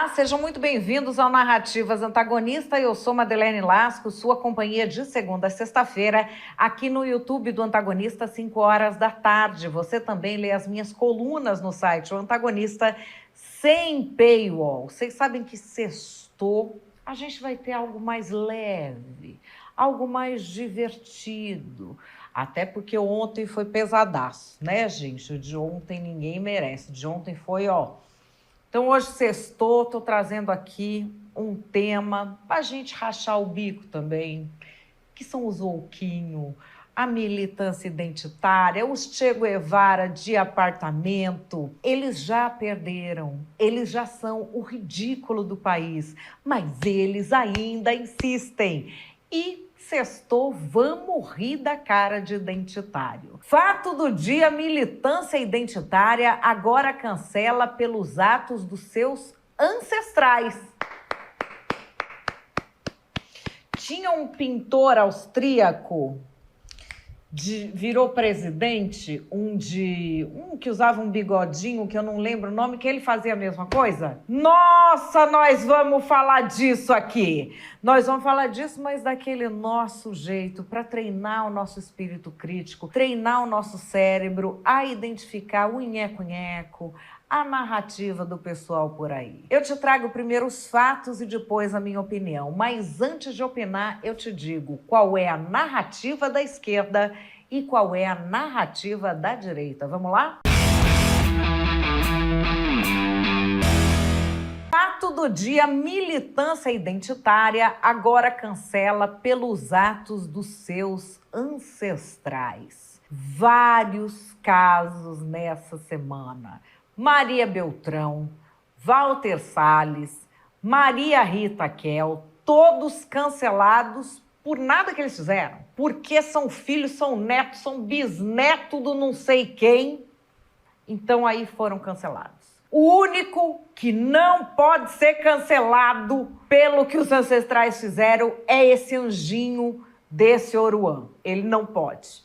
Olá, sejam muito bem-vindos ao Narrativas Antagonista. Eu sou Madeleine Lasco, sua companhia de segunda a sexta-feira, aqui no YouTube do Antagonista, 5 horas da tarde. Você também lê as minhas colunas no site O Antagonista, sem paywall. Vocês sabem que sextou, a gente vai ter algo mais leve, algo mais divertido. Até porque ontem foi pesadaço, né, gente? O de ontem ninguém merece. O de ontem foi, ó... Então, hoje sextou, estou trazendo aqui um tema para a gente rachar o bico também, que são os wokinho, a militância identitária, os Che Guevara de apartamento. Eles já perderam, eles já são o ridículo do país, mas eles ainda insistem. E sextou, vamos rir da cara de identitário. Fato do dia, militância identitária agora cancela pelos atos dos seus ancestrais. Tinha um pintor austríaco, virou presidente, um que usava um bigodinho, que eu não lembro o nome, que ele fazia a mesma coisa. Nossa, nós vamos falar disso aqui. Nós vamos falar disso, mas daquele nosso jeito, para treinar o nosso espírito crítico, treinar o nosso cérebro a identificar o nheco-nheco, a narrativa do pessoal por aí. Eu te trago primeiro os fatos e depois a minha opinião. Mas antes de opinar, eu te digo qual é a narrativa da esquerda e qual é a narrativa da direita. Vamos lá? Fato do dia, militância identitária agora cancela pelos atos dos seus ancestrais. Vários casos nessa semana. Maria Beltrão, Walter Salles, Maria Rita Kel, todos cancelados por nada que eles fizeram. Porque são filhos, são netos, são bisnetos do não sei quem. Então aí foram cancelados. O único que não pode ser cancelado pelo que os ancestrais fizeram é esse anjinho desse Oruan. Ele não pode,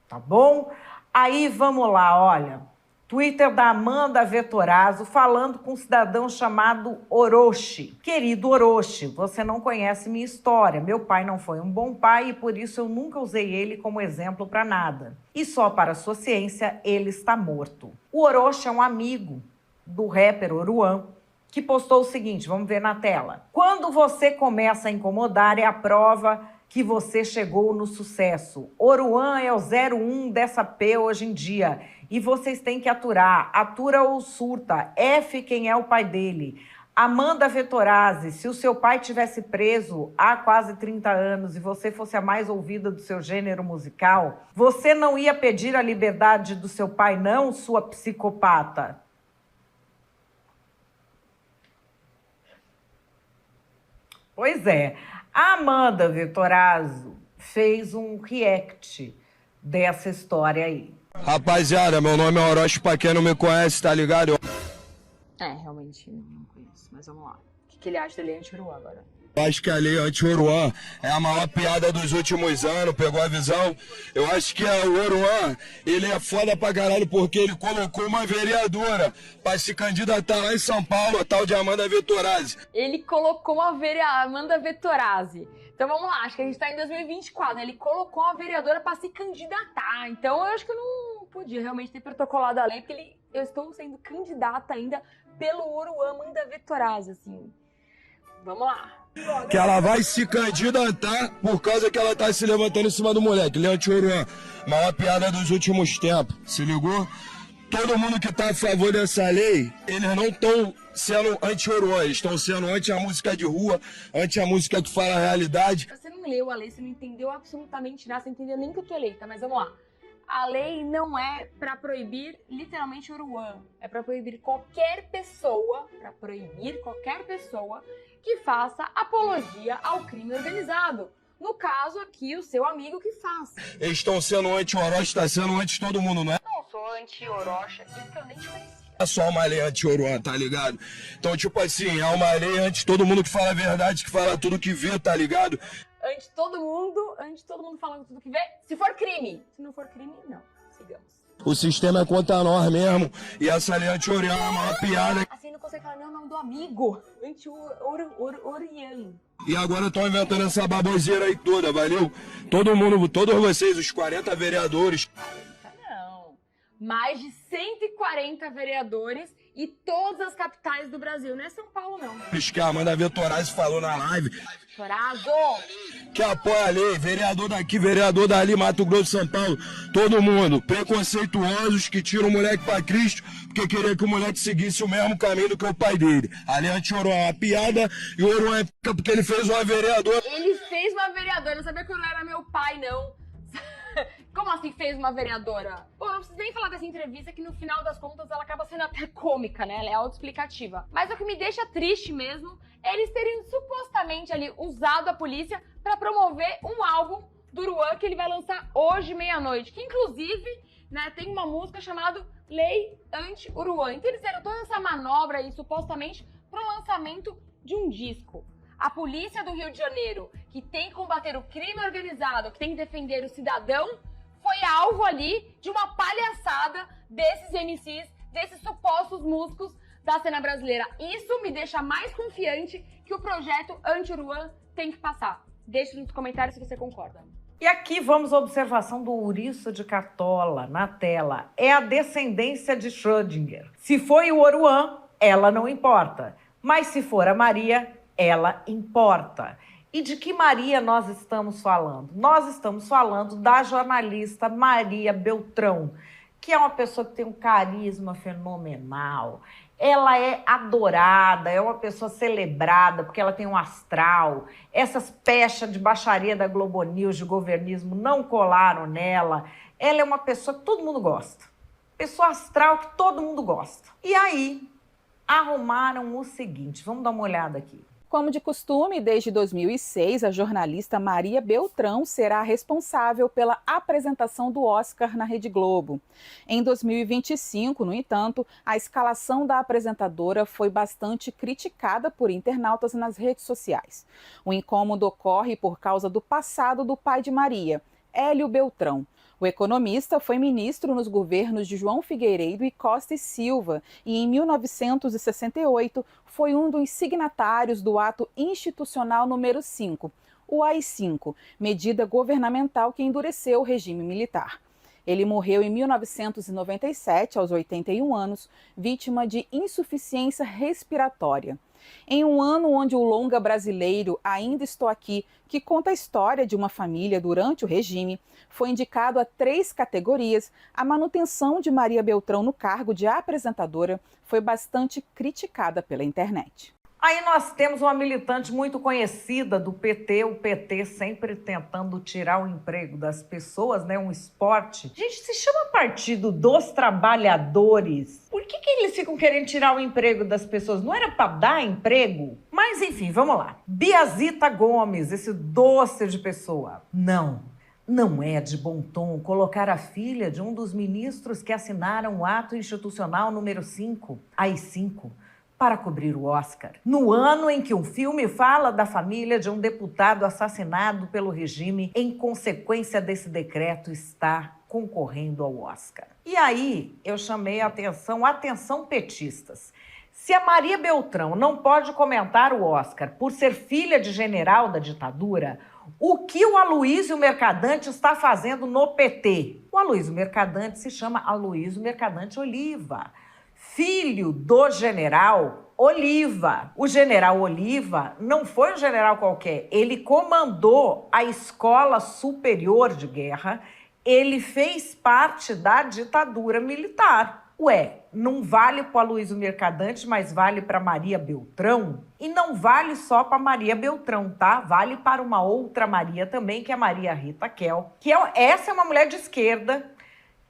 tá bom? Aí vamos lá, olha... Twitter da Amanda Vettorazzo falando com um cidadão chamado Orochi. Querido Orochi, você não conhece minha história. Meu pai não foi um bom pai e por isso eu nunca usei ele como exemplo para nada. E só para sua ciência, ele está morto. O Orochi é um amigo do rapper Oruan, que postou o seguinte, vamos ver na tela. Quando você começa a incomodar é a prova que você chegou no sucesso. Oruan é o 01 dessa P hoje em dia. E vocês têm que aturar. Atura ou surta. F quem é o pai dele. Amanda Vettorazzi, se o seu pai tivesse preso há quase 30 anos e você fosse a mais ouvida do seu gênero musical, você não ia pedir a liberdade do seu pai, não, sua psicopata? Pois é. A Amanda Vettorazzi fez um react dessa história aí. Rapaziada, meu nome é Orochi, pra quem não me conhece, tá ligado? Realmente não conheço, mas vamos lá. O que ele acha dele anti-Oruan agora? Eu acho que a lei anti-Oruan é a maior piada dos últimos anos, pegou a visão? Eu acho que o Oruan, ele é foda pra caralho porque ele colocou uma vereadora pra se candidatar lá em São Paulo, a tal de Amanda Vettorazzi. Ele colocou uma Amanda Vettorazzi. Então vamos lá, acho que a gente tá em 2024, né? Ele colocou uma vereadora pra se candidatar. Então eu acho que eu não podia realmente ter protocolado a lei, porque eu estou sendo candidata ainda pelo Oruan, Amanda Vettorazzi, assim. Vamos lá. Que ela vai se candidatar por causa que ela tá se levantando em cima do moleque. Ele é anti-Oruan. Maior piada dos últimos tempos. Se ligou? Todo mundo que tá a favor dessa lei, eles não estão sendo anti-Oruan. Eles estão sendo anti a música de rua, anti a música que fala a realidade. Você não leu a lei, você não entendeu absolutamente nada, você não entendeu nem que eu tô eleita, mas vamos lá. A lei não é pra proibir literalmente Oruan. É pra proibir qualquer pessoa, que faça apologia ao crime organizado. No caso aqui, o seu amigo que faça. Eles estão sendo anti-Orochi, tá sendo anti todo mundo, não é? Não sou anti-Orochi aqui, porque eu nem te conhecia. É só uma lei anti-Oruan, tá ligado? Então, tipo assim, é uma lei anti todo mundo que fala a verdade, que fala tudo que vê, tá ligado? Anti todo mundo falando tudo que vê. Se for crime. Se não for crime, não. Sigamos. O sistema é contra nós mesmo. E essa lei anti-Oruan é uma maior piada. Assim, no consegue falar nem o nome do amigo. Anti-Orian. E agora estão inventando essa baboseira aí toda, valeu? Todo mundo, todos vocês, os 40 vereadores. Não. Mais de 140 vereadores e todas as capitais do Brasil. Não é São Paulo, não. Que a Amanda Vettorazzi falou na live. Chorado! Que apoia a lei, vereador daqui, vereador dali, Mato Grosso, São Paulo, todo mundo, preconceituosos que tiram o moleque pra Cristo, porque queria que o moleque seguisse o mesmo caminho do que o pai dele. Ali é anti-Oruan, uma piada, e o Oruan é porque ele fez uma vereadora. Ele fez uma vereadora, não sabia que não era meu pai, não. Como assim fez uma vereadora? Pô, não preciso nem falar dessa entrevista que no final das contas ela acaba sendo até cômica, né? Ela é autoexplicativa. Mas o que me deixa triste mesmo é eles terem supostamente ali usado a polícia pra promover um álbum do Oruan que ele vai lançar hoje, meia-noite. Que inclusive, né, tem uma música chamada Lei Anti-Oruan. Então eles fizeram toda essa manobra aí, supostamente, pro lançamento de um disco. A polícia do Rio de Janeiro, que tem que combater o crime organizado, que tem que defender o cidadão, foi alvo ali de uma palhaçada desses MCs, desses supostos músicos da cena brasileira. Isso me deixa mais confiante que o projeto Anti-Oruan tem que passar. Deixe nos comentários se você concorda. E aqui vamos à observação do ouriço de Cartola na tela. É a descendência de Schrödinger. Se foi o Oruan, ela não importa. Mas se for a Maria, ela importa. E de que Maria nós estamos falando? Nós estamos falando da jornalista Maria Beltrão, que é uma pessoa que tem um carisma fenomenal. Ela é adorada, é uma pessoa celebrada, porque ela tem um astral. Essas pechas de baixaria da Globo News, de governismo, não colaram nela. Ela é uma pessoa que todo mundo gosta. Pessoa astral que todo mundo gosta. E aí, arrumaram o seguinte, vamos dar uma olhada aqui. Como de costume, desde 2006, a jornalista Maria Beltrão será responsável pela apresentação do Oscar na Rede Globo. Em 2025, no entanto, a escalação da apresentadora foi bastante criticada por internautas nas redes sociais. O incômodo ocorre por causa do passado do pai de Maria, Hélio Beltrão. O economista foi ministro nos governos de João Figueiredo e Costa e Silva e, em 1968, foi um dos signatários do Ato Institucional número 5, o AI-5, medida governamental que endureceu o regime militar. Ele morreu em 1997, aos 81 anos, vítima de insuficiência respiratória. Em um ano onde o longa brasileiro Ainda Estou Aqui, que conta a história de uma família durante o regime, foi indicado a 3 categorias, a manutenção de Maria Beltrão no cargo de apresentadora foi bastante criticada pela internet. Aí nós temos uma militante muito conhecida do PT, o PT sempre tentando tirar o emprego das pessoas, né? Um esporte. Gente, se chama Partido dos Trabalhadores. Por que eles ficam querendo tirar o emprego das pessoas? Não era para dar emprego? Mas enfim, vamos lá. Biazita Gomes, esse doce de pessoa. Não é de bom tom colocar a filha de um dos ministros que assinaram o Ato Institucional número 5, AI-5, para cobrir o Oscar, no ano em que um filme fala da família de um deputado assassinado pelo regime em consequência desse decreto está concorrendo ao Oscar. E aí eu chamei a atenção petistas. Se a Maria Beltrão não pode comentar o Oscar por ser filha de general da ditadura, o que o Aloysio Mercadante está fazendo no PT? O Aloysio Mercadante se chama Aloysio Mercadante Oliva, filho do general Oliva. O general Oliva não foi um general qualquer, ele comandou a Escola Superior de Guerra, ele fez parte da ditadura militar. Ué, não vale para o Aloysio Mercadante, mas vale para Maria Beltrão? E não vale só para Maria Beltrão, tá? Vale para uma outra Maria também, que é a Maria Rita Kell, que essa é uma mulher de esquerda,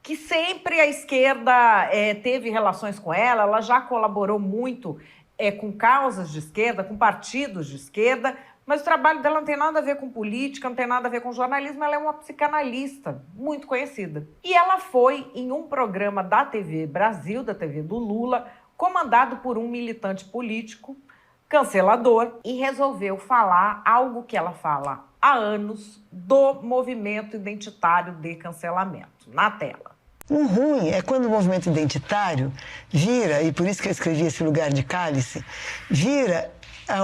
que sempre a esquerda teve relações com ela já colaborou muito com causas de esquerda, com partidos de esquerda, mas o trabalho dela não tem nada a ver com política, não tem nada a ver com jornalismo, ela é uma psicanalista muito conhecida. E ela foi em um programa da TV Brasil, da TV do Lula, comandado por um militante político, cancelador, e resolveu falar algo que ela fala há anos do movimento identitário de cancelamento. Na tela. O ruim é quando o movimento identitário vira, e por isso que eu escrevi esse lugar de cálice, vira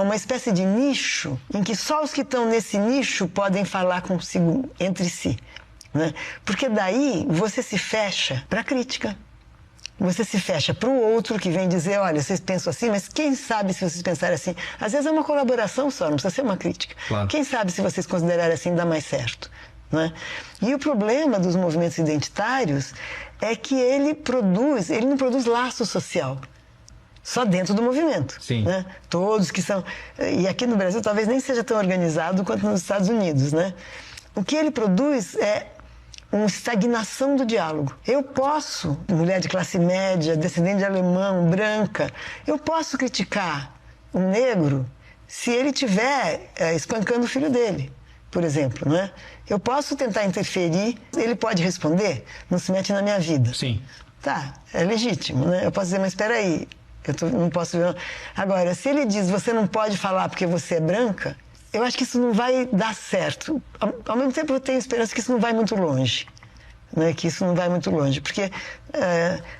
uma espécie de nicho em que só os que estão nesse nicho podem falar consigo entre si, né? Porque daí você se fecha para a crítica. Você se fecha para o outro que vem dizer, olha, vocês pensam assim, mas quem sabe se vocês pensarem assim? Às vezes é uma colaboração só, não precisa ser uma crítica. Claro. Quem sabe se vocês considerarem assim dá mais certo, né? E o problema dos movimentos identitários é que ele não produz laço social. Só dentro do movimento. Sim. Né? Todos que são... E aqui no Brasil talvez nem seja tão organizado quanto nos Estados Unidos, né? O que ele produz é uma estagnação do diálogo. Eu posso, mulher de classe média, descendente de alemão, branca, eu posso criticar um negro se ele estiver espancando o filho dele, por exemplo, né? Eu posso tentar interferir, ele pode responder, não se mete na minha vida. Sim. Tá, é legítimo, né? Eu posso dizer, mas espera aí, não posso ver. Agora, se ele diz, você não pode falar porque você é branca, eu acho que isso não vai dar certo. Ao mesmo tempo, eu tenho esperança que isso não vai muito longe. Né? Que isso não vai muito longe. Porque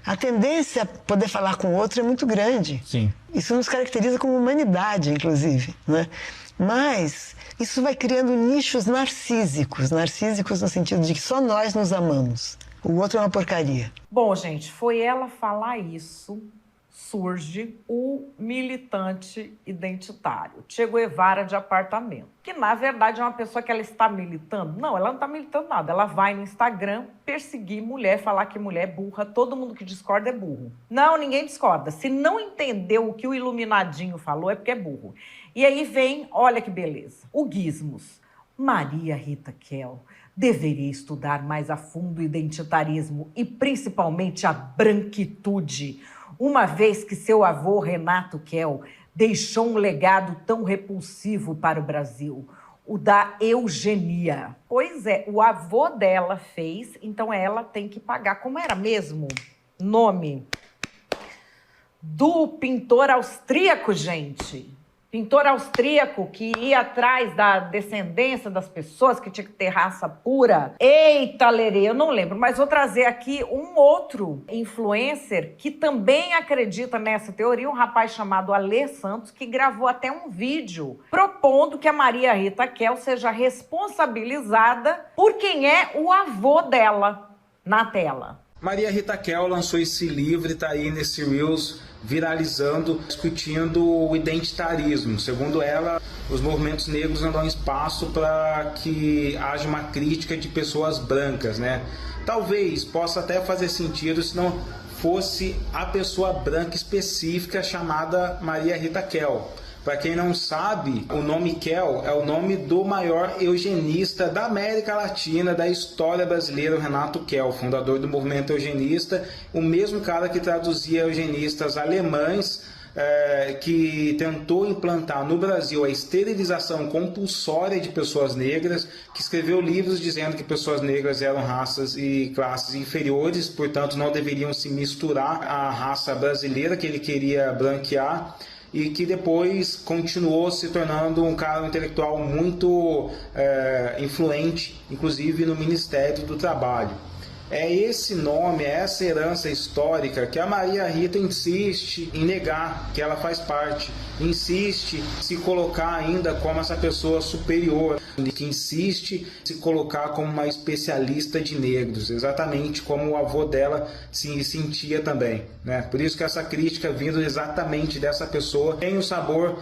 a tendência a poder falar com o outro é muito grande. Sim. Isso nos caracteriza como humanidade, inclusive. Né? Mas isso vai criando nichos narcísicos. Narcísicos no sentido de que só nós nos amamos. O outro é uma porcaria. Bom, gente, foi ela falar isso, surge o militante identitário, Che Guevara de apartamento, que na verdade é uma pessoa que ela está militando. Não, ela não está militando nada, ela vai no Instagram perseguir mulher, falar que mulher é burra, todo mundo que discorda é burro. Não, ninguém discorda. Se não entendeu o que o iluminadinho falou é porque é burro. E aí vem, olha que beleza, o Gizmos. Maria Rita Kell deveria estudar mais a fundo o identitarismo e principalmente a branquitude, uma vez que seu avô, Renato Kell, deixou um legado tão repulsivo para o Brasil, o da eugenia. Pois é, o avô dela fez, então ela tem que pagar. Como era mesmo? Nome do pintor austríaco, gente. Pintor austríaco que ia atrás da descendência das pessoas, que tinha que ter raça pura. Eita, lerê, eu não lembro, mas vou trazer aqui um outro influencer que também acredita nessa teoria, um rapaz chamado Alê Santos, que gravou até um vídeo propondo que a Maria Rita Kell seja responsabilizada por quem é o avô dela na tela. Maria Rita Kell lançou esse livro e está aí nesse Reels viralizando, discutindo o identitarismo. Segundo ela, os movimentos negros não dão espaço para que haja uma crítica de pessoas brancas, né? Talvez possa até fazer sentido se não fosse a pessoa branca específica chamada Maria Rita Kell. Para quem não sabe, o nome Kell é o nome do maior eugenista da América Latina, da história brasileira, o Renato Kell, fundador do movimento eugenista, o mesmo cara que traduzia eugenistas alemães, que tentou implantar no Brasil a esterilização compulsória de pessoas negras, que escreveu livros dizendo que pessoas negras eram raças e classes inferiores, portanto não deveriam se misturar à raça brasileira que ele queria branquear, e que depois continuou se tornando um cara intelectual muito influente, inclusive no Ministério do Trabalho. É esse nome, é essa herança histórica que a Maria Rita insiste em negar que ela faz parte, insiste em se colocar ainda como essa pessoa superior, que insiste em se colocar como uma especialista de negros, exatamente como o avô dela se sentia também, né? Por isso que essa crítica vindo exatamente dessa pessoa tem um sabor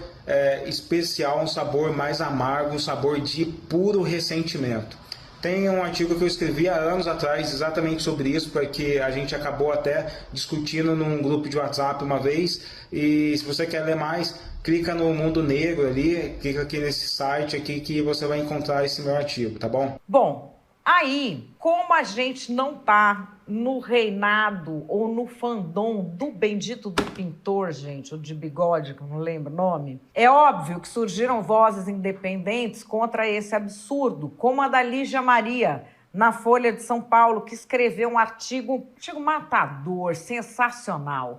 especial, um sabor mais amargo, um sabor de puro ressentimento. Tem um artigo que eu escrevi há anos atrás exatamente sobre isso, porque a gente acabou até discutindo num grupo de WhatsApp uma vez, e se você quer ler mais, clica no Mundo Negro ali, clica aqui nesse site aqui que você vai encontrar esse meu artigo, tá bom? Bom, aí, como a gente não tá no reinado ou no fandom do bendito do pintor, gente, o de bigode, que eu não lembro o nome, é óbvio que surgiram vozes independentes contra esse absurdo, como a da Lígia Maria, na Folha de São Paulo, que escreveu um artigo matador, sensacional.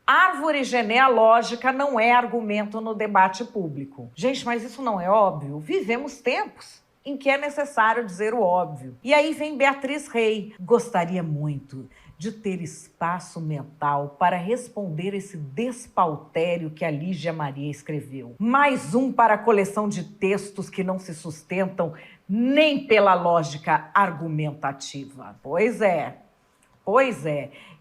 Árvore genealógica não é argumento no debate público. Gente, mas isso não é óbvio? Vivemos tempos em que é necessário dizer o óbvio. E aí vem Beatriz Rey. Gostaria muito de ter espaço mental para responder esse despautério que a Lígia Maria escreveu. Mais um para a coleção de textos que não se sustentam nem pela lógica argumentativa. Pois é.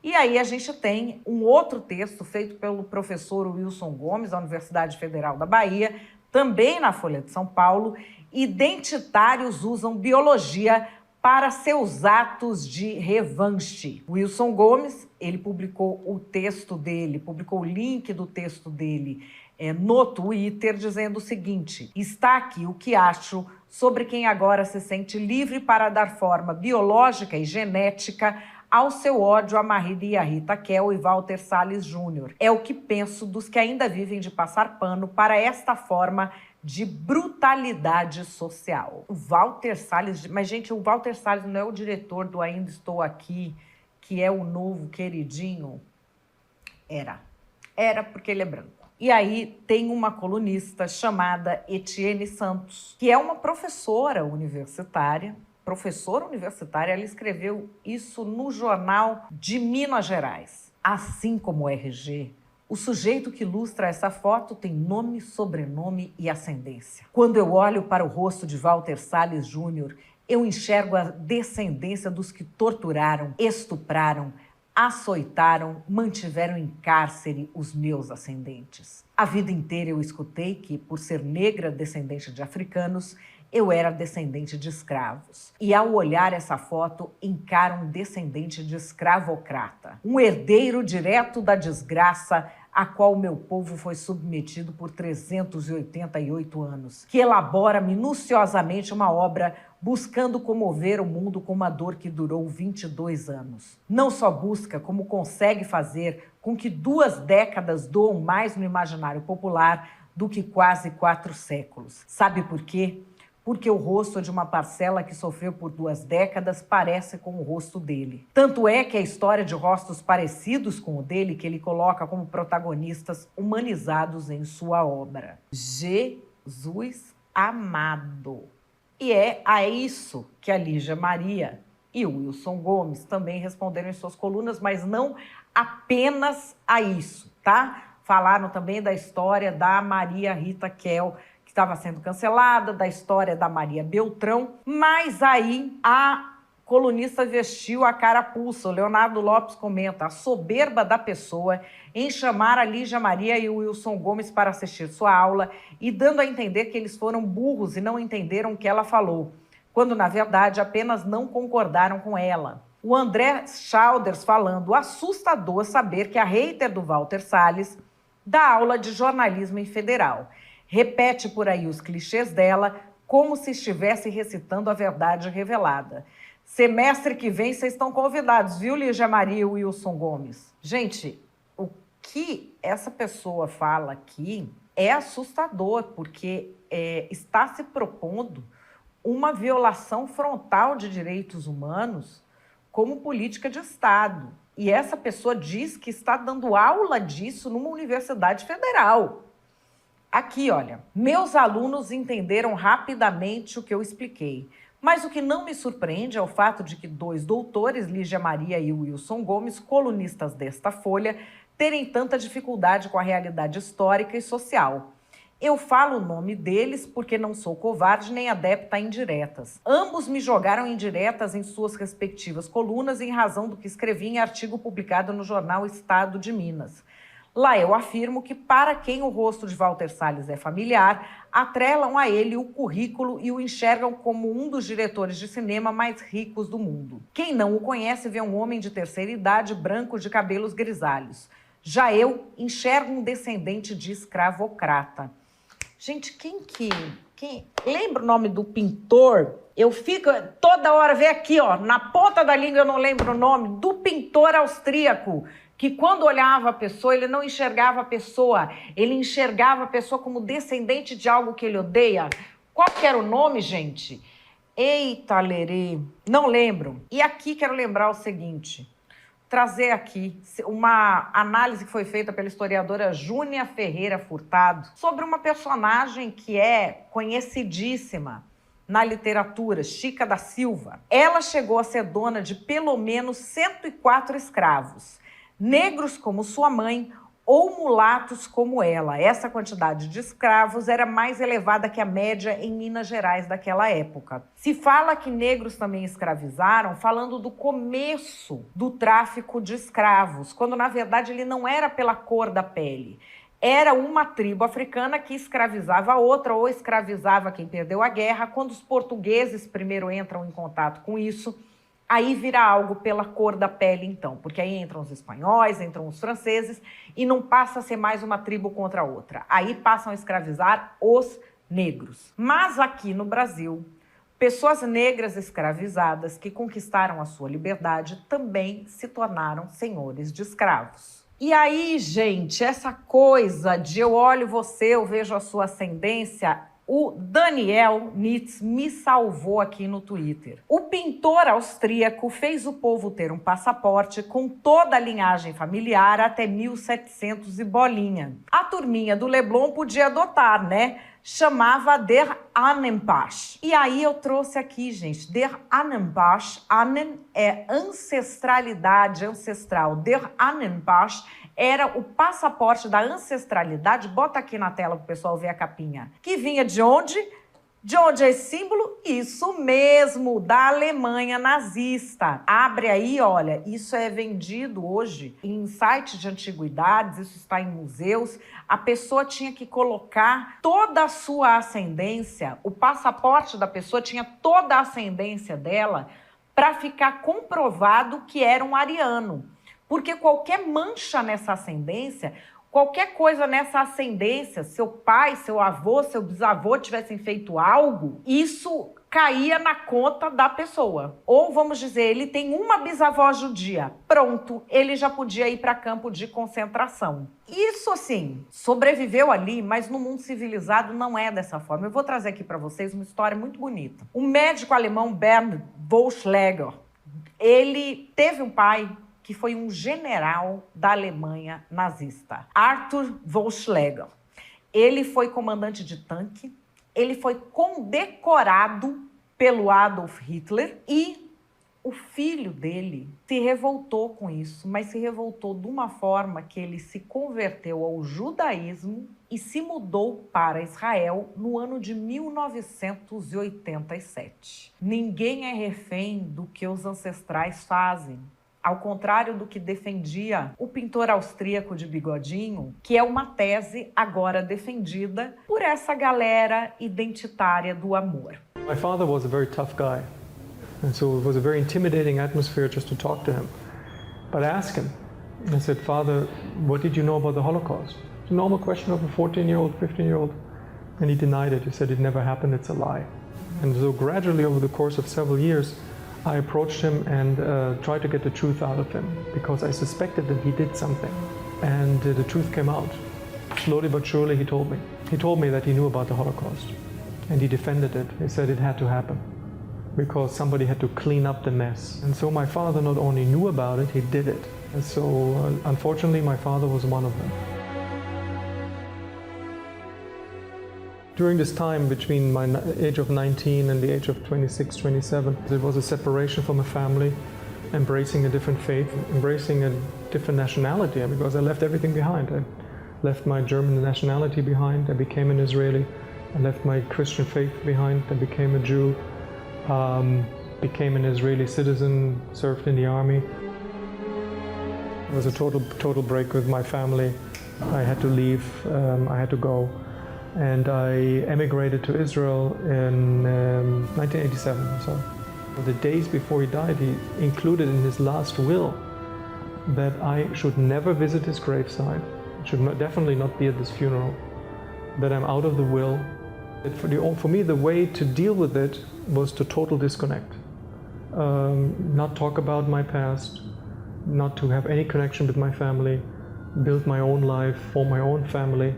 E aí a gente tem um outro texto feito pelo professor Wilson Gomes, da Universidade Federal da Bahia, também na Folha de São Paulo. Identitários usam biologia para seus atos de revanche. Wilson Gomes, ele publicou o link do texto dele no Twitter, dizendo o seguinte: está aqui o que acho sobre quem agora se sente livre para dar forma biológica e genética ao seu ódio a Maria Rita Kell e Walter Salles Jr. É o que penso dos que ainda vivem de passar pano para esta forma de brutalidade social. O Walter Salles... Mas, gente, o Walter Salles não é o diretor do Ainda Estou Aqui, que é o novo queridinho? Era porque ele é branco. E aí tem uma colunista chamada Etienne Santos, que é uma professora universitária, ela escreveu isso no Jornal de Minas Gerais. Assim como o RG, o sujeito que ilustra essa foto tem nome, sobrenome e ascendência. Quando eu olho para o rosto de Walter Salles Jr., eu enxergo a descendência dos que torturaram, estupraram, açoitaram, mantiveram em cárcere os meus ascendentes. A vida inteira eu escutei que, por ser negra descendente de africanos, eu era descendente de escravos. E ao olhar essa foto, encaro um descendente de escravocrata, um herdeiro direto da desgraça a qual meu povo foi submetido por 388 anos, que elabora minuciosamente uma obra buscando comover o mundo com uma dor que durou 22 anos. Não só busca, como consegue fazer com que 2 décadas doam mais no imaginário popular do que quase 4 séculos. Sabe por quê? Porque o rosto de uma parcela que sofreu por 2 décadas parece com o rosto dele. Tanto é que a história de rostos parecidos com o dele que ele coloca como protagonistas humanizados em sua obra. Jesus amado. E é a isso que a Lígia Maria e o Wilson Gomes também responderam em suas colunas, mas não apenas a isso, tá? Falaram também da história da Maria Rita Kell, que estava sendo cancelada, da história da Maria Beltrão, mas aí a colunista vestiu a carapuça. O Leonardo Lopes comenta: a soberba da pessoa em chamar a Lígia Maria e o Wilson Gomes para assistir sua aula e dando a entender que eles foram burros e não entenderam o que ela falou, quando na verdade apenas não concordaram com ela. O André Chalders falando: assustador saber que a hater do Walter Salles dá aula de jornalismo em federal. Repete por aí os clichês dela como se estivesse recitando a verdade revelada. Semestre que vem vocês estão convidados, viu, Lígia Maria e Wilson Gomes? Gente, o que essa pessoa fala aqui é assustador, porque está se propondo uma violação frontal de direitos humanos como política de Estado. E essa pessoa diz que está dando aula disso numa universidade federal. Aqui, olha, meus alunos entenderam rapidamente o que eu expliquei, mas o que não me surpreende é o fato de que 2 doutores, Lígia Maria e Wilson Gomes, colunistas desta Folha, terem tanta dificuldade com a realidade histórica e social. Eu falo o nome deles porque não sou covarde nem adepta a indiretas. Ambos me jogaram indiretas em suas respectivas colunas em razão do que escrevi em artigo publicado no jornal Estado de Minas. Lá eu afirmo que, para quem o rosto de Walter Salles é familiar, atrelam a ele o currículo e o enxergam como um dos diretores de cinema mais ricos do mundo. Quem não o conhece vê um homem de terceira idade, branco, de cabelos grisalhos. Já eu enxergo um descendente de escravocrata. Gente, quem lembra o nome do pintor? Eu fico toda hora, vê aqui, ó, na ponta da língua eu não lembro o nome, do pintor austríaco, que quando olhava a pessoa, ele não enxergava a pessoa, ele enxergava a pessoa como descendente de algo que ele odeia. Qual que era o nome, gente? Eita, lerê, não lembro. E aqui quero lembrar o seguinte, trazer aqui uma análise que foi feita pela historiadora Júnia Ferreira Furtado sobre uma personagem que é conhecidíssima na literatura, Chica da Silva. Ela chegou a ser dona de pelo menos 104 escravos, negros como sua mãe ou mulatos como ela. Essa quantidade de escravos era mais elevada que a média em Minas Gerais daquela época. Se fala que negros também escravizaram, falando do começo do tráfico de escravos, quando na verdade ele não era pela cor da pele. Era uma tribo africana que escravizava a outra ou escravizava quem perdeu a guerra. Quando os portugueses primeiro entram em contato com isso, aí vira algo pela cor da pele, então. Porque aí entram os espanhóis, entram os franceses e não passa a ser mais uma tribo contra a outra. Aí passam a escravizar os negros. Mas aqui no Brasil, pessoas negras escravizadas que conquistaram a sua liberdade também se tornaram senhores de escravos. E aí, gente, essa coisa de eu olho você, eu vejo a sua ascendência, o Daniel Nitz me salvou aqui no Twitter. O pintor austríaco fez o povo ter um passaporte com toda a linhagem familiar até 1700 e bolinha. A turminha do Leblon podia adotar, né? Chamava Der Ahnenpasch. E aí eu trouxe aqui, gente, Der Ahnenpasch. Ahnen é ancestralidade, ancestral. Der Ahnenpasch era o passaporte da ancestralidade. Bota aqui na tela para o pessoal ver a capinha. Que vinha de onde? De onde é esse símbolo? Isso mesmo, da Alemanha nazista. Abre aí, olha, isso é vendido hoje em sites de antiguidades, isso está em museus. A pessoa tinha que colocar toda a sua ascendência, o passaporte da pessoa tinha toda a ascendência dela para ficar comprovado que era um ariano. Porque qualquer mancha nessa ascendência, qualquer coisa nessa ascendência, seu pai, seu avô, seu bisavô tivessem feito algo, isso caía na conta da pessoa. Ou, vamos dizer, ele tem uma bisavó judia. Pronto, ele já podia ir para campo de concentração. Isso, assim, sobreviveu ali, mas no mundo civilizado não é dessa forma. Eu vou trazer aqui para vocês uma história muito bonita. O médico alemão Bernd Vollschläger, ele teve um pai que foi um general da Alemanha nazista, Arthur Vollschläger. Ele foi comandante de tanque, ele foi condecorado pelo Adolf Hitler e o filho dele se revoltou com isso, mas se revoltou de uma forma que ele se converteu ao judaísmo e se mudou para Israel no ano de 1987. Ninguém é refém do que os ancestrais fazem. Ao contrário do que defendia o pintor austríaco de bigodinho, que é uma tese agora defendida por essa galera identitária do amor. My father was a very tough guy, and so it was a very intimidating atmosphere just to talk to him. But I asked him, and I said, Father, what did you know about the Holocaust? It's a normal question of a 14-year-old, 15-year-old. And he denied it. He said it never happened, it's a lie. And so gradually over the course of several years, I approached him and tried to get the truth out of him because I suspected that he did something. And the truth came out. Slowly but surely he told me. He told me that he knew about the Holocaust and he defended it. He said it had to happen because somebody had to clean up the mess. And so my father not only knew about it, he did it. And so unfortunately my father was one of them. During this time between my age of 19 and the age of 26, 27, there was a separation from a family, embracing a different faith, embracing a different nationality, because I left everything behind. I left my German nationality behind, I became an Israeli. I left my Christian faith behind, I became a Jew, became an Israeli citizen, served in the army. It was a total break with my family. I had to leave, I had to go. And I emigrated to Israel in 1987. So the days before he died, he included in his last will that I should never visit his graveside, should definitely not be at this funeral, that I'm out of the will. For me, the way to deal with it was to total disconnect. Not talk about my past, not to have any connection with my family, build my own life, form my own family,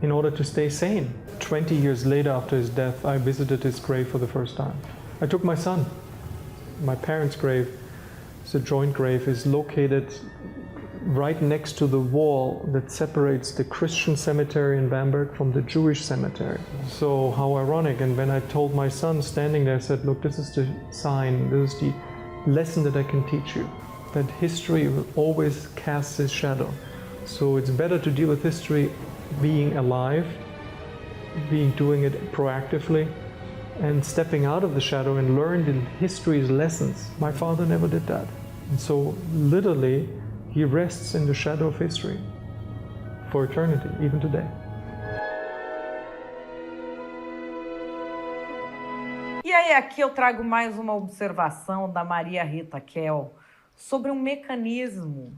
in order to stay sane. 20 years later after his death, I visited his grave for the first time. I took my son. My parents' grave, it's a joint grave, is located right next to the wall that separates the Christian cemetery in Bamberg from the Jewish cemetery. So how ironic. And when I told my son standing there, I said, look, this is the sign, this is the lesson that I can teach you, that history will always cast its shadow. So it's better to deal with history being alive, doing it proactively, and stepping out of the shadow and learn the history's lessons. My father never did that. And so literally, he rests in the shadow of history for eternity, even today. E aí aqui eu trago mais uma observação da Maria Rita Kell sobre um mecanismo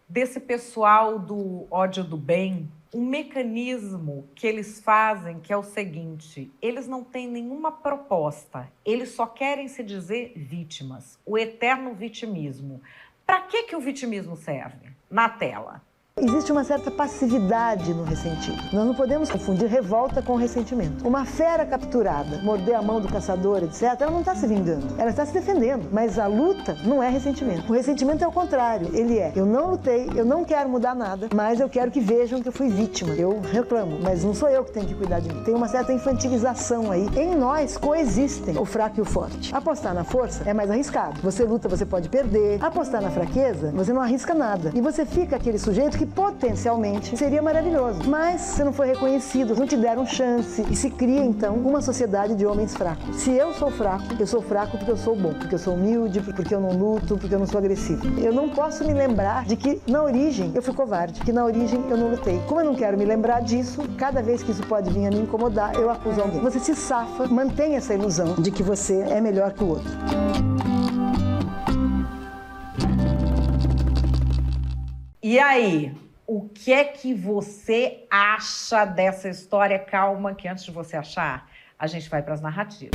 desse pessoal do ódio do bem, um mecanismo que eles fazem que é o seguinte: eles não têm nenhuma proposta, eles só querem se dizer vítimas, o eterno vitimismo. Para que o vitimismo serve? Na tela. Existe uma certa passividade no ressentido. Nós não podemos confundir revolta com ressentimento. Uma fera capturada, morder a mão do caçador, etc., ela não está se vingando, ela está se defendendo. Mas a luta não é ressentimento. O ressentimento é o contrário. Ele é: eu não lutei, eu não quero mudar nada, mas eu quero que vejam que eu fui vítima. Eu reclamo, mas não sou eu que tenho que cuidar de mim. Tem uma certa infantilização aí. Em nós coexistem o fraco e o forte. Apostar na força é mais arriscado. Você luta, você pode perder. Apostar na fraqueza, você não arrisca nada. E você fica aquele sujeito que potencialmente seria maravilhoso, mas você não foi reconhecido, não te deram chance e se cria então uma sociedade de homens fracos. Se eu sou fraco porque eu sou bom, porque eu sou humilde, porque eu não luto, porque eu não sou agressivo. Eu não posso me lembrar de que na origem eu fui covarde, que na origem eu não lutei. Como eu não quero me lembrar disso, cada vez que isso pode vir a me incomodar, eu acuso alguém. Você se safa, mantém essa ilusão de que você é melhor que o outro. E aí, o que é que você acha dessa história? Calma, que antes de você achar, a gente vai para as narrativas.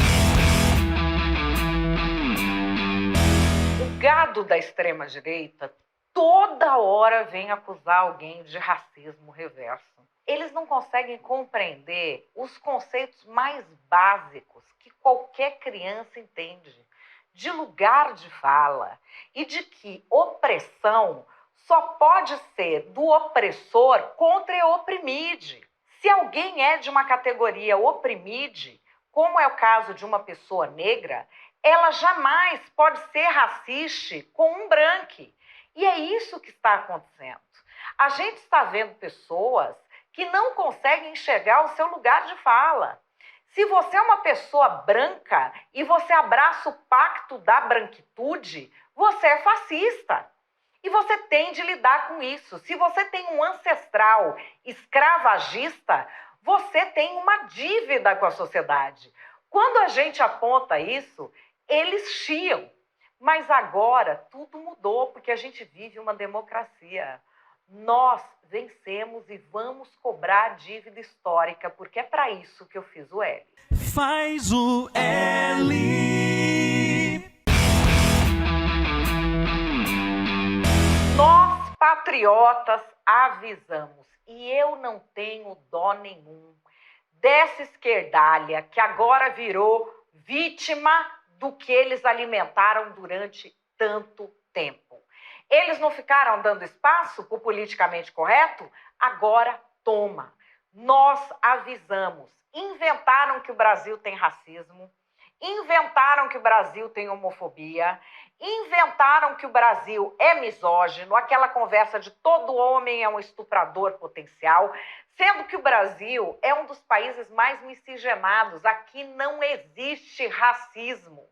O gado da extrema-direita toda hora vem acusar alguém de racismo reverso. Eles não conseguem compreender os conceitos mais básicos que qualquer criança entende, de lugar de fala e de que opressão só pode ser do opressor contra o oprimide. Se alguém é de uma categoria oprimide, como é o caso de uma pessoa negra, ela jamais pode ser racista com um branco. E é isso que está acontecendo. A gente está vendo pessoas que não conseguem enxergar o seu lugar de fala. Se você é uma pessoa branca e você abraça o pacto da branquitude, você é fascista. E você tem de lidar com isso. Se você tem um ancestral escravagista, você tem uma dívida com a sociedade. Quando a gente aponta isso, eles chiam. Mas agora tudo mudou, porque a gente vive uma democracia. Nós vencemos e vamos cobrar a dívida histórica, porque é para isso que eu fiz o L. Faz o L. Nós, patriotas, avisamos, e eu não tenho dó nenhum dessa esquerdalha que agora virou vítima do que eles alimentaram durante tanto tempo. Eles não ficaram dando espaço para o politicamente correto? Agora toma. Nós avisamos. Inventaram que o Brasil tem racismo, inventaram que o Brasil tem homofobia, inventaram que o Brasil é misógino, aquela conversa de todo homem é um estuprador potencial, sendo que o Brasil é um dos países mais miscigenados. Aqui não existe racismo.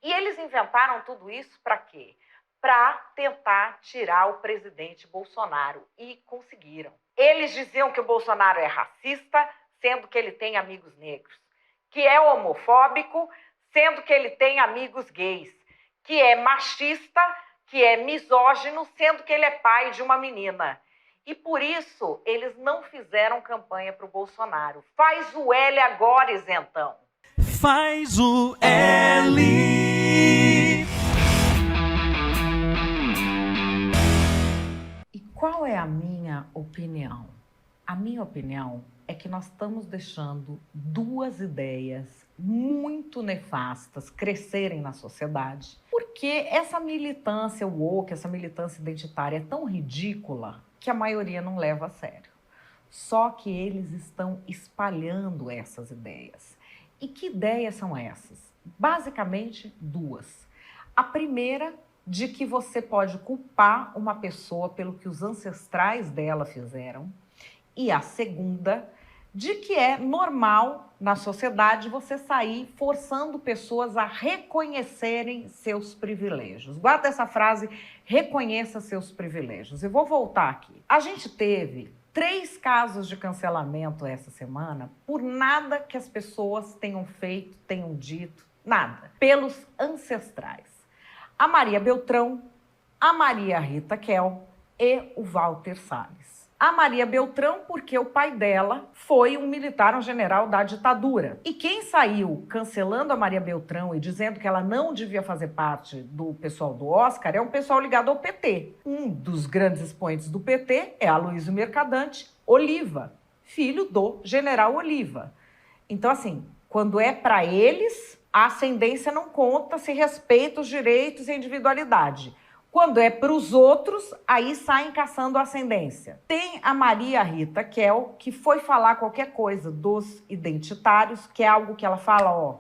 E eles inventaram tudo isso para quê? Para tentar tirar o presidente Bolsonaro. E conseguiram. Eles diziam que o Bolsonaro é racista, sendo que ele tem amigos negros. Que é homofóbico, sendo que ele tem amigos gays. Que é machista, que é misógino, sendo que ele é pai de uma menina. E por isso, eles não fizeram campanha para o Bolsonaro. Faz o L agora, isentão. Faz o L. E qual é a minha opinião? A minha opinião é que nós estamos deixando duas ideias muito nefastas crescerem na sociedade. Por Porque essa militância woke, essa militância identitária é tão ridícula que a maioria não leva a sério. Só que eles estão espalhando essas ideias. E que ideias são essas? Basicamente, duas. A primeira, de que você pode culpar uma pessoa pelo que os ancestrais dela fizeram. E a segunda, de que é normal na sociedade você sair forçando pessoas a reconhecerem seus privilégios. Guarda essa frase, reconheça seus privilégios. Eu vou voltar aqui. A gente teve 3 casos de cancelamento essa semana por nada que as pessoas tenham feito, tenham dito, nada. Pelos ancestrais. A Maria Beltrão, a Maria Rita Kel e o Walter Salles. A Maria Beltrão, porque o pai dela foi um militar, um general da ditadura. E quem saiu cancelando a Maria Beltrão e dizendo que ela não devia fazer parte do pessoal do Oscar é um pessoal ligado ao PT. Um dos grandes expoentes do PT é Aloysio Mercadante Oliva, filho do general Oliva. Então, assim, quando é para eles, a ascendência não conta, se respeita os direitos e a individualidade. Quando é para os outros, aí saem caçando a ascendência. Tem a Maria Rita Kel, que foi falar qualquer coisa dos identitários, que é algo que ela fala, ó,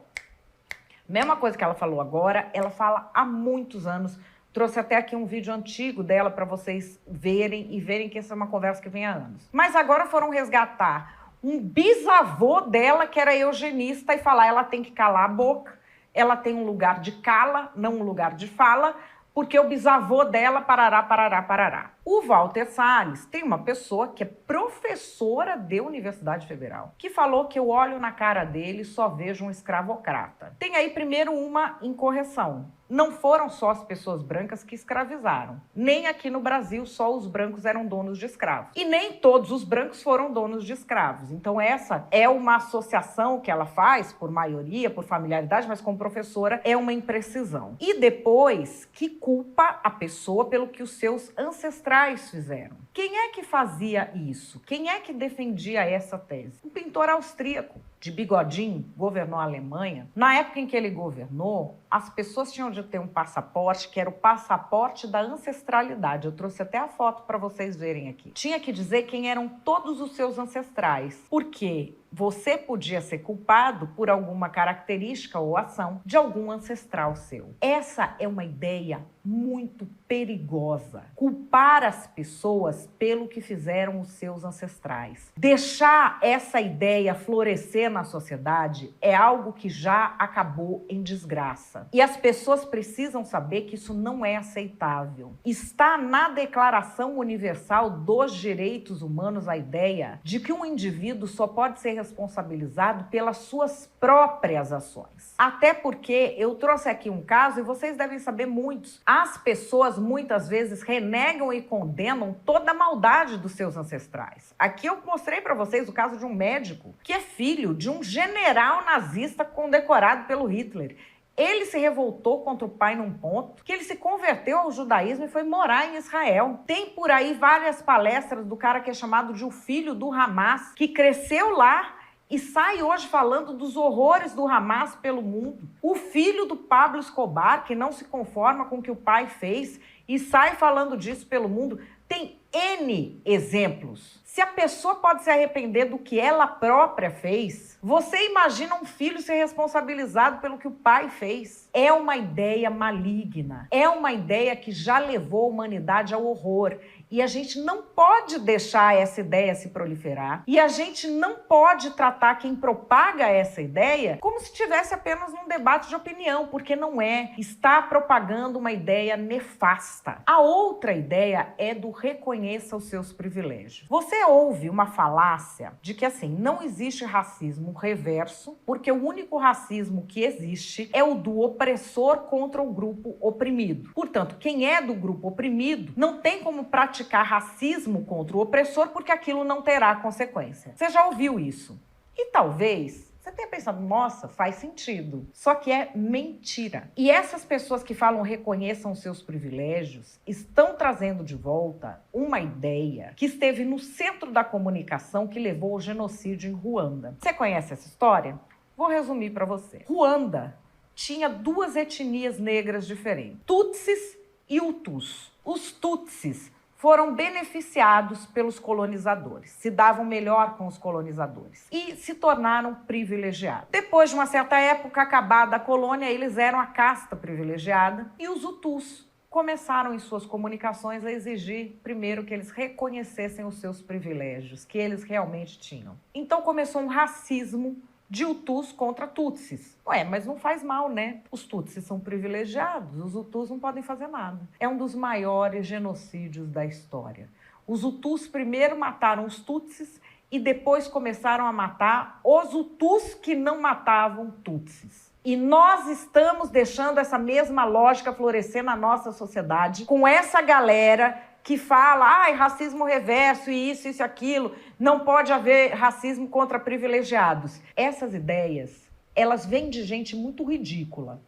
mesma coisa que ela falou agora, ela fala há muitos anos. Trouxe até aqui um vídeo antigo dela para vocês verem e verem que essa é uma conversa que vem há anos. Mas agora foram resgatar um bisavô dela, que era eugenista, e falar, ela tem que calar a boca, ela tem um lugar de cala, não um lugar de fala, porque o bisavô dela, parará, parará, parará. O Walter Salles tem uma pessoa que é professora de Universidade Federal, que falou que eu olho na cara dele e só vejo um escravocrata. Tem aí primeiro uma incorreção. Não foram só as pessoas brancas que escravizaram. Nem aqui no Brasil só os brancos eram donos de escravos. E nem todos os brancos foram donos de escravos. Então essa é uma associação que ela faz, por maioria, por familiaridade, mas como professora é uma imprecisão. E depois que culpa a pessoa pelo que os seus ancestrais fizeram. Quem é que fazia isso? Quem é que defendia essa tese? Um pintor austríaco, de bigodinho, governou a Alemanha. Na época em que ele governou, as pessoas tinham de ter um passaporte que era o passaporte da ancestralidade. Eu trouxe até a foto para vocês verem aqui. Tinha que dizer quem eram todos os seus ancestrais, porque você podia ser culpado por alguma característica ou ação de algum ancestral seu. Essa é uma ideia muito perigosa. Culpar as pessoas pelo que fizeram os seus ancestrais. Deixar essa ideia florescer na sociedade é algo que já acabou em desgraça. E as pessoas precisam saber que isso não é aceitável. Está na Declaração Universal dos Direitos Humanos a ideia de que um indivíduo só pode ser responsabilizado pelas suas próprias ações. Até porque eu trouxe aqui um caso, e vocês devem saber muitos. As pessoas muitas vezes renegam e condenam toda a maldade dos seus ancestrais. Aqui eu mostrei para vocês o caso de um médico que é filho de um general nazista condecorado pelo Hitler. Ele se revoltou contra o pai num ponto que ele se converteu ao judaísmo e foi morar em Israel. Tem por aí várias palestras do cara que é chamado de o filho do Hamas, que cresceu lá e sai hoje falando dos horrores do Hamas pelo mundo. O filho do Pablo Escobar, que não se conforma com o que o pai fez e sai falando disso pelo mundo. Tem N exemplos. Se a pessoa pode se arrepender do que ela própria fez, você imagina um filho ser responsabilizado pelo que o pai fez? É uma ideia maligna. É uma ideia que já levou a humanidade ao horror. E a gente não pode deixar essa ideia se proliferar. E a gente não pode tratar quem propaga essa ideia como se estivesse apenas num debate de opinião, porque não é. Está propagando uma ideia nefasta. A outra ideia é do reconheça os seus privilégios. Você ouve uma falácia de que, assim, não existe racismo reverso, porque o único racismo que existe é o do opressor contra o grupo oprimido. Portanto, quem é do grupo oprimido não tem como praticar racismo contra o opressor, porque aquilo não terá consequência. Você já ouviu isso? E talvez você tenha pensado, nossa, faz sentido. Só que é mentira. E essas pessoas que falam reconheçam os seus privilégios estão trazendo de volta uma ideia que esteve no centro da comunicação que levou ao genocídio em Ruanda. Você conhece essa história? Vou resumir para você. Ruanda tinha duas etnias negras diferentes, Tutsis e Hutus. Os Tutsis foram beneficiados pelos colonizadores, se davam melhor com os colonizadores e se tornaram privilegiados. Depois de uma certa época, acabada a colônia, eles eram a casta privilegiada e os Hutus começaram em suas comunicações a exigir, primeiro, que eles reconhecessem os seus privilégios, que eles realmente tinham. Então começou um racismo de Hutus contra Tutsis. Ué, mas não faz mal, né? Os Tutsis são privilegiados, os Hutus não podem fazer nada. É um dos maiores genocídios da história. Os Hutus primeiro mataram os Tutsis e depois começaram a matar os Hutus que não matavam Tutsis. E nós estamos deixando essa mesma lógica florescer na nossa sociedade com essa galera que fala, racismo reverso e isso e aquilo, não pode haver racismo contra privilegiados. Essas ideias, elas vêm de gente muito ridícula.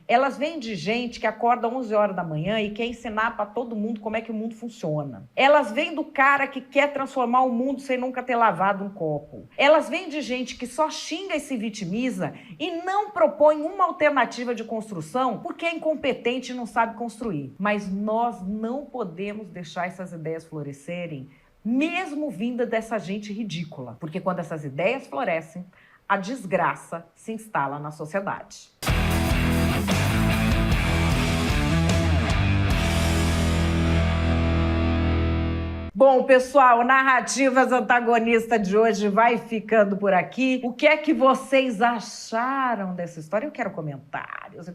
Elas vêm de gente que acorda 11 horas da manhã e quer ensinar para todo mundo como é que o mundo funciona. Elas vêm do cara que quer transformar o mundo sem nunca ter lavado um copo. Elas vêm de gente que só xinga e se vitimiza e não propõe uma alternativa de construção porque é incompetente e não sabe construir. Mas nós não podemos deixar essas ideias florescerem, mesmo vinda dessa gente ridícula. Porque quando essas ideias florescem, a desgraça se instala na sociedade. Bom, pessoal, o Narrativas Antagonista de hoje vai ficando por aqui. O que é que vocês acharam dessa história? Eu quero comentários.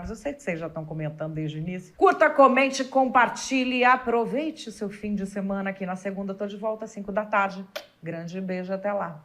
Eu sei que vocês já estão comentando desde o início. Curta, comente, compartilhe e aproveite o seu fim de semana aqui na segunda. Tô de volta às 5 da tarde. Grande beijo, até lá.